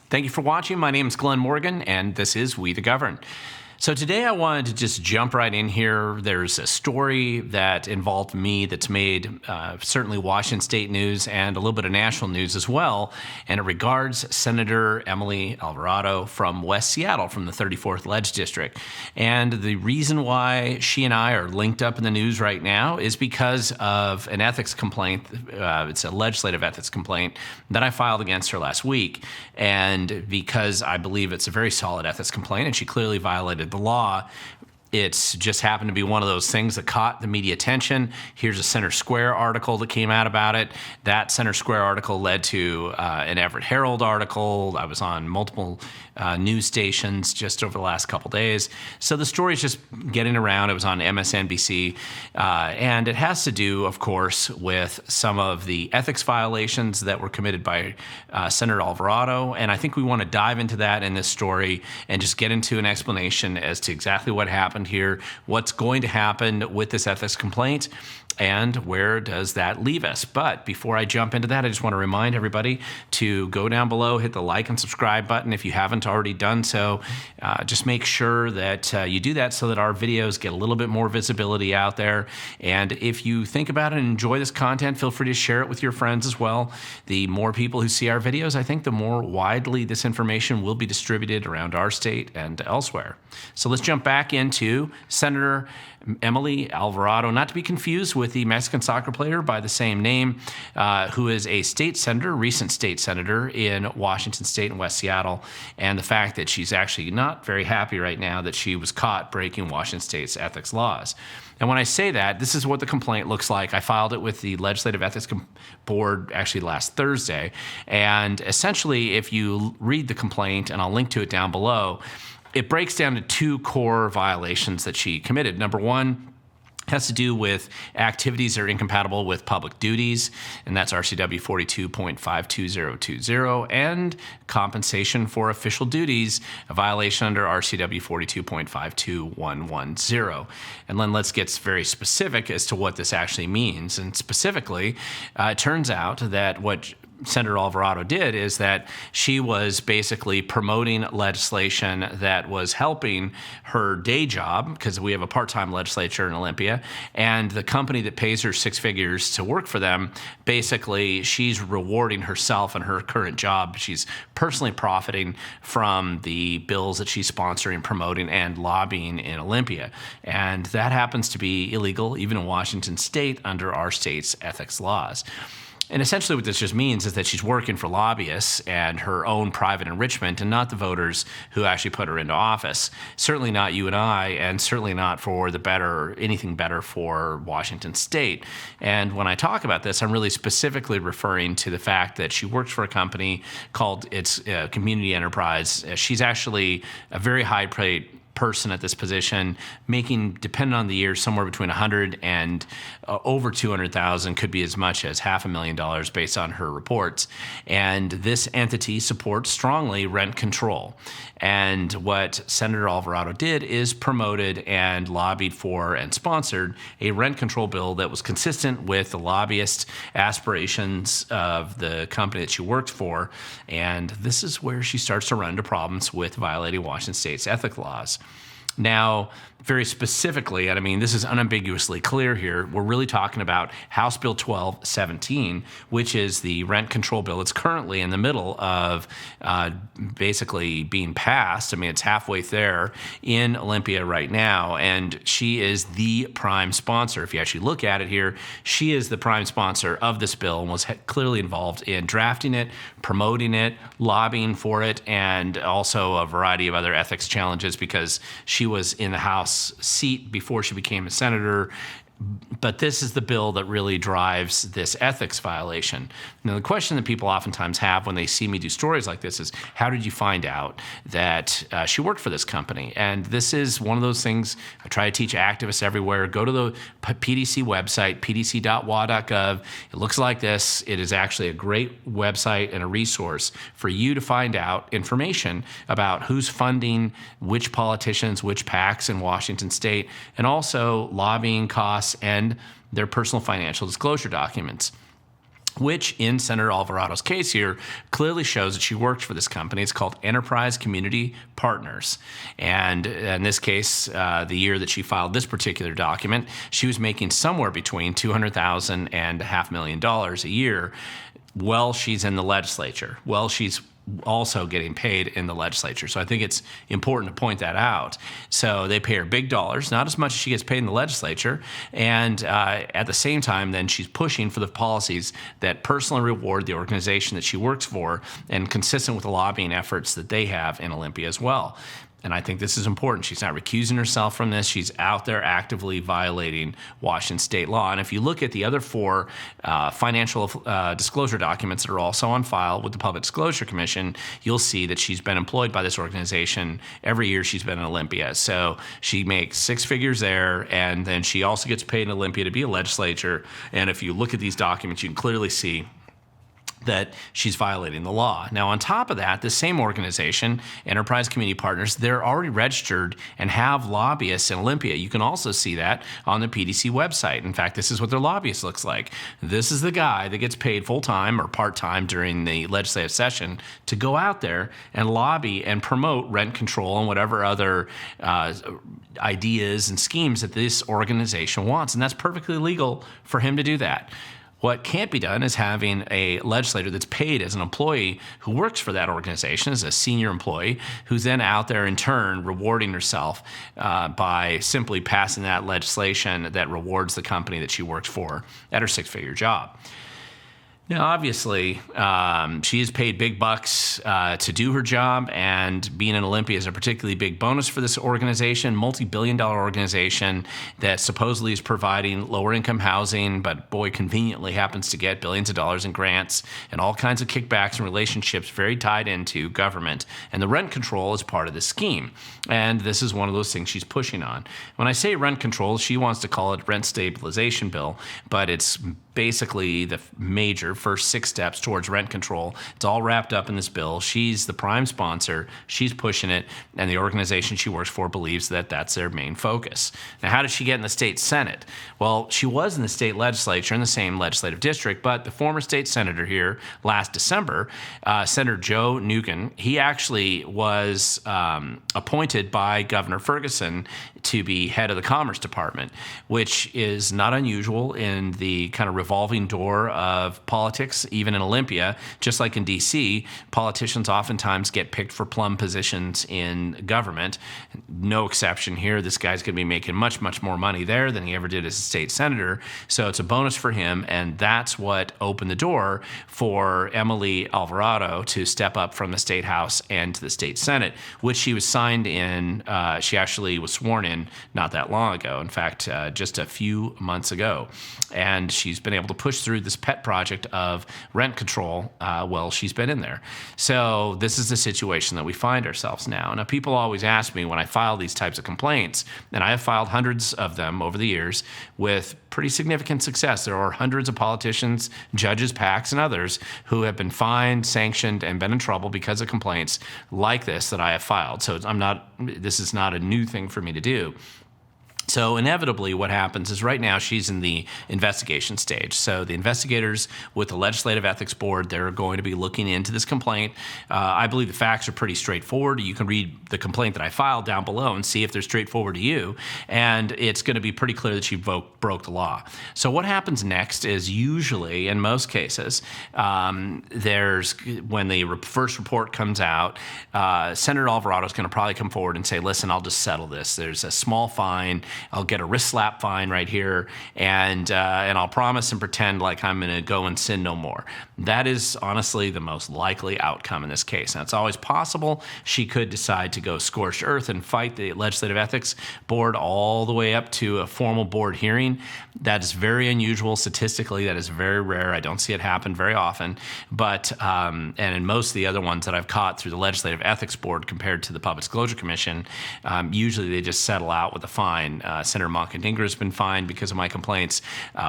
Thank you for watching. My name is Glen Morgan, and this is We the Govern. So today I wanted to just jump right in here. There's a story that involved me that's made certainly Washington State news and a little bit of national news as well, and it regards Senator Emily Alvarado from West Seattle, from the 34th Ledge District. And the reason why she and I are linked up in the news right now is because of an ethics complaint. It's a legislative ethics complaint that I filed against her last week, and because I believe it's a very solid ethics complaint, and she clearly violated the law. It's just happened to be one of those things that caught the media attention. Here's a Center Square article that came out about it. That Center Square article led to an Everett Herald article. I was on multiple news stations just over the last couple days. So the story's just getting around. It was on MSNBC. And it has to do, of course, with some of the ethics violations that were committed by Senator Alvarado. And I think we want to dive into that in this story and just get into an explanation as to exactly what happened here, what's going to happen with this ethics complaint, and where does that leave us. But before I jump into that, I just want to remind everybody to go down below, hit the like and subscribe button if you haven't already done so. Just make sure that you do that so that our videos get a little bit more visibility out there. And if you think about it and enjoy this content, feel free to share it with your friends as well. The more people who see our videos, I think the more widely this information will be distributed around our state and elsewhere. So let's jump back into Senator Emily Alvarado, not to be confused with the Mexican soccer player by the same name, who is a state senator, recent state senator in Washington State and West Seattle, and the fact that she's actually not very happy right now that she was caught breaking Washington State's ethics laws. And when I say that, this is what the complaint looks like. I filed it with the Legislative Ethics Board actually last Thursday, and essentially if you read the complaint, and I'll link to it down below, it breaks down to two core violations that she committed. Number one has to do with activities that are incompatible with public duties, and that's RCW 42.52020, and compensation for official duties, a violation under RCW 42.52110. And then let's get very specific as to what this actually means. And specifically, it turns out that what Senator Alvarado did is that she was basically promoting legislation that was helping her day job, because we have a part-time legislature in Olympia, and the company that pays her six figures to work for them, basically she's rewarding herself and her current job. She's personally profiting from the bills that she's sponsoring, promoting, and lobbying in Olympia. And that happens to be illegal even in Washington State under our state's ethics laws. And essentially what this just means is that she's working for lobbyists and her own private enrichment, and not the voters who actually put her into office. Certainly not you and I, and certainly not for the better, or anything better for Washington State. And when I talk about this, I'm really specifically referring to the fact that she works for a company called its Community Enterprise. She's actually a very high-paid person at this position, making, depending on the year, somewhere between 100 and over 200,000, could be as much as $500,000 based on her reports. And this entity supports strongly rent control. And what Senator Alvarado did is promoted and lobbied for and sponsored a rent control bill that was consistent with the lobbyist aspirations of the company that she worked for. And this is where she starts to run into problems with violating Washington State's ethics laws. Now, very specifically, and I mean, this is unambiguously clear here, we're really talking about House Bill 1217, which is the rent control bill. It's currently in the middle of basically being passed. I mean, it's halfway there in Olympia right now, and she is the prime sponsor. If you actually look at it here, she is the prime sponsor of this bill and was clearly involved in drafting it, promoting it, lobbying for it, and also a variety of other ethics challenges, because she was in the House seat before she became a senator. But this is the bill that really drives this ethics violation. Now, the question that people oftentimes have when they see me do stories like this is, how did you find out that she worked for this company? And this is one of those things I try to teach activists everywhere. Go to the PDC website, pdc.wa.gov. It looks like this. It is actually a great website and a resource for you to find out information about who's funding which politicians, which PACs in Washington State, and also lobbying costs and their personal financial disclosure documents. which in Senator Alvarado's case here clearly shows that she worked for this company. It's called Enterprise Community Partners. And in this case, the year that she filed this particular document, she was making somewhere between $200,000 and $500,000 a year while she's in the legislature. Well, she's also getting paid in the legislature. So I think it's important to point that out. So they pay her big dollars, not as much as she gets paid in the legislature. And at the same time, then she's pushing for the policies that personally reward the organization that she works for and consistent with the lobbying efforts that they have in Olympia as well. And I think this is important. She's not recusing herself from this. She's out there actively violating Washington state law. And if you look at the other four financial disclosure documents that are also on file with the Public Disclosure Commission, you'll see that she's been employed by this organization every year she's been in Olympia. So she makes six figures there, and then she also gets paid in Olympia to be a legislator. And if you look at these documents, you can clearly see that she's violating the law. Now, on top of that, the same organization, Enterprise Community Partners, they're already registered and have lobbyists in Olympia. You can also see that on the PDC website. In fact, this is what their lobbyist looks like. This is the guy that gets paid full-time or part-time during the legislative session to go out there and lobby and promote rent control and whatever other ideas and schemes that this organization wants. And that's perfectly legal for him to do that. What can't be done is having a legislator that's paid as an employee who works for that organization, as a senior employee, who's then out there in turn rewarding herself by simply passing that legislation that rewards the company that she works for at her six-figure job. Now, obviously, she is paid big bucks to do her job, and being in Olympia is a particularly big bonus for this organization, multi-billion-dollar organization that supposedly is providing lower-income housing, but boy, conveniently happens to get billions of dollars in grants and all kinds of kickbacks and relationships very tied into government. And the rent control is part of the scheme, and this is one of those things she's pushing on. When I say rent control, she wants to call it rent stabilization bill, but it's basically the major first six steps towards rent control. It's all wrapped up in this bill. She's the prime sponsor. She's pushing it, and the organization she works for believes that that's their main focus. Now, how did she get in the state Senate? Well, she was in the state legislature in the same legislative district, but the former state senator here last December, Senator Joe Nugent, he actually was appointed by Governor Ferguson to be head of the Commerce Department, which is not unusual in the kind of revolving door of politics, even in Olympia. Just like in D.C., politicians oftentimes get picked for plum positions in government. No exception here. This guy's going to be making much, much more money there than he ever did as a state senator. So it's a bonus for him, and that's what opened the door for Emily Alvarado to step up from the State House and to the State Senate, which she was signed in. She actually was sworn in not that long ago. In fact, just a few months ago. And she's been able to push through this pet project of rent control while she's been in there. So this is the situation that we find ourselves now. Now, people always ask me when I file these types of complaints, and I have filed hundreds of them over the years with pretty significant success. There are hundreds of politicians, judges, PACs, and others who have been fined, sanctioned, and been in trouble because of complaints like this that I have filed. So this is not a new thing for me to do. So inevitably what happens is right now she's in the investigation stage. So the investigators with the Legislative Ethics Board, they're going to be looking into this complaint. I believe the facts are pretty straightforward. You can read the complaint that I filed down below and see if they're straightforward to you. And it's going to be pretty clear that she broke the law. So what happens next is usually, in most cases, when the first report comes out, Senator Alvarado is going to probably come forward and say, listen, I'll just settle this. There's a small fine. I'll get a wrist slap fine right here, and I'll promise and pretend like I'm going to go and sin no more. That is honestly the most likely outcome in this case. Now, it's always possible she could decide to go scorched earth and fight the Legislative Ethics Board all the way up to a formal board hearing. That is very unusual statistically. That is very rare. I don't see it happen very often. But and in most of the other ones that I've caught through the Legislative Ethics Board compared to the Public Disclosure Commission, usually they just settle out with a fine Senator Moncadingra has been fined because of my complaints.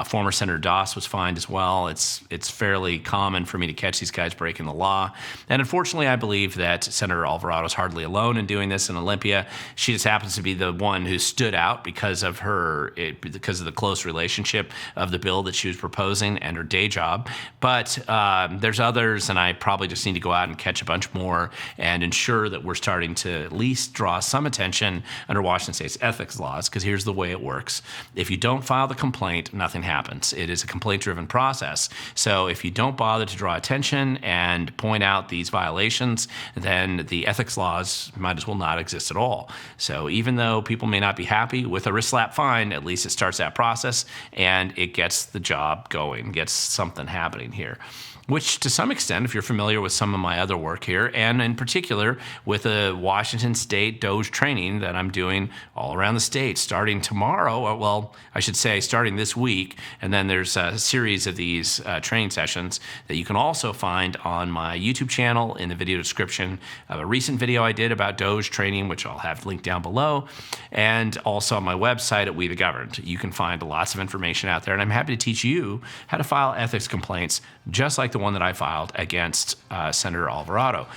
Former Senator Doss was fined as well. It's fairly common for me to catch these guys breaking the law. And unfortunately, I believe that Senator Alvarado is hardly alone in doing this in Olympia. She just happens to be the one who stood out because of the close relationship of the bill that she was proposing and her day job. But there's others, and I probably just need to go out and catch a bunch more and ensure that we're starting to at least draw some attention under Washington State's ethics laws, because here's the way it works. If you don't file the complaint, nothing happens. It is a complaint-driven process. So if you don't bother to draw attention and point out these violations, then the ethics laws might as well not exist at all. So even though people may not be happy with a wrist slap fine, at least it starts that process and it gets the job going, gets something happening here. Which to some extent, if you're familiar with some of my other work here, and in particular with a Washington State Doge training that I'm doing all around the state starting tomorrow, well, I should say starting this week, and then there's a series of these training sessions that you can also find on my YouTube channel in the video description of a recent video I did about Doge training, which I'll have linked down below, and also on my website at We the Governed. You can find lots of information out there, and I'm happy to teach you how to file ethics complaints just like the one that I filed against Senator Alvarado.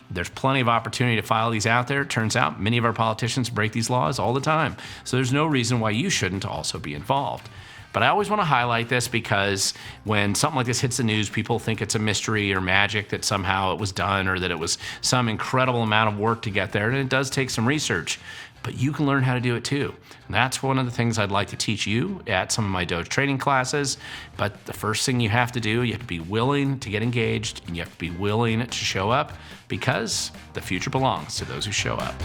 There's plenty of opportunity to file these out there. It turns out many of our politicians break these laws all the time. So there's no reason why you shouldn't also be involved. But I always want to highlight this because when something like this hits the news, people think it's a mystery or magic that somehow it was done or that it was some incredible amount of work to get there. And it does take some research, but you can learn how to do it too. And that's one of the things I'd like to teach you at some of my Doge training classes. But the first thing you have to do, you have to be willing to get engaged and you have to be willing to show up, because the future belongs to those who show up.